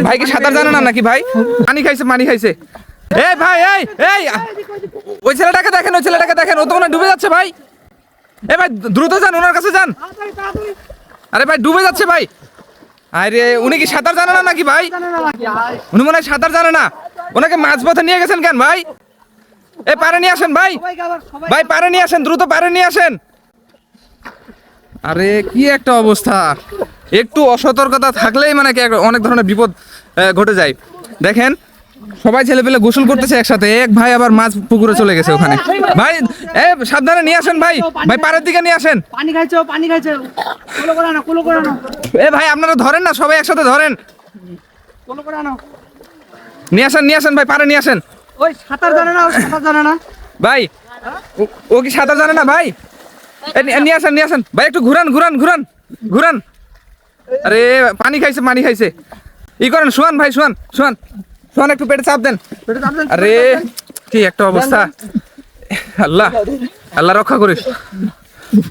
ভাই কি সাঁতার জানে না নাকি ভাই? পানি খাইছে। এই ভাই এই ওই ছেলেটাকে দেখেন, ও তো মনে হয় ডুবে যাচ্ছে ভাই। এ ভাই দ্রুত যান, ওনার কাছে যান। আরে ভাই ডুবে যাচ্ছে ভাই। আরে উনি কি সাঁতার জানে না নাকি ভাই? উনি মনে হয় সাঁতার জানে না। ওনাকে মাঝপথে নিয়ে গেছেন কেন ভাই? এ পারে নিয়ে আসেন ভাই, পারে নিয়ে আসেন, দ্রুত পারে নিয়ে আসেন। আরে কি একটা অবস্থা! একটু অসতর্কতা থাকলেই মানে অনেক ধরনের বিপদ ঘটে যায়। দেখেন সবাই ছেলেপেলে গোসল করতেছে একসাথে, এক ভাই আবার মাছ পুকুরে চলে গেছে ওখানে। ভাই সাবধানে নিয়ে আসেন ভাই, পাড়ের দিকে নিয়ে আসেন। পানি খাইছে কুলো করে আনো। এ ভাই আপনারা ধরেন না, সবাই একসাথে ধরেন, কুলো করে আনো। নিয়ে আসেন ভাই, পাড়ে নিয়ে আসেন। ওই সাঁতার জানে না ভাই ও কি সাঁতার জানে না ভাই? নিয়ে আসেন ভাই, একটু ঘুরান। আরে পানি খাইছে। ই করেন, শোয়ান ভাই, শোয়ান, একটু পেটে চাপ দেন। আরে কি একটা অবস্থা! আল্লাহ রক্ষা করিস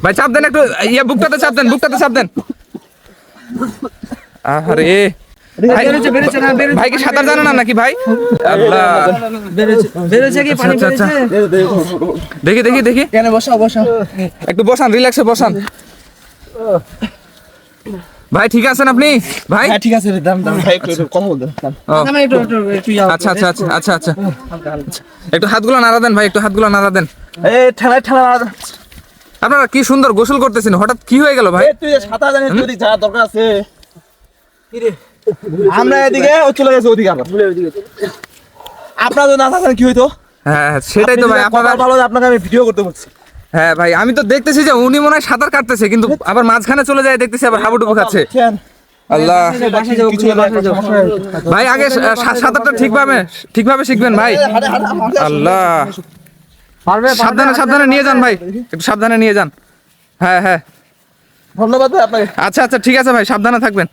ভাই, চাপ দেন একটু, বুকটাতে চাপ দেন। আরে ভাই কি সাঁতার জানে না নাকি ভাই? আল্লাহ, বেরোছে কি পানি বেরোছে? দেখি কেন বসাও একটু বসান, রিল্যাক্সে বসান। ভাই ঠিক আছেন আপনি ভাই? হ্যাঁ ঠিক আছে, দাম ভাই একটু কথা বলতে আচ্ছা, একটু হাতগুলো নাড়া দেন ভাই, এই ঠেলা আপনারা কি সুন্দর গোসল করতেছেন, হঠাৎ কি হয়ে গেল ভাই? তুই সাঁতার জানিস, যদি যা দরকার আছে কি রে, আমরা এদিকে ও চলে গেছে ওদিকে, আবার আপনারা যদি না থাকেন কি হইতো? হ্যাঁ সেটাই তো ভাই, আপনারা ভালো, আপনাকে আমি ভিডিও করতে বলছি। হ্যাঁ ভাই, আমি তো দেখতেছি যে উনি মনে হয় সাঁতার কাটতেছে, কিন্তু আবার মাঝখানে চলে যায়, দেখতেছি আবার হাবুডুবু খাচ্ছে। আল্লাহ ভাই, আগে সাঁতারটা ঠিকভাবে শিখবেন ভাই। আল্লাহ, সাবধানে নিয়ে যান ভাই, একটু সাবধানে নিয়ে যান। হ্যাঁ ধন্যবাদ ভাই আপনাকে। আচ্ছা ঠিক আছে ভাই, সাবধানে থাকবেন।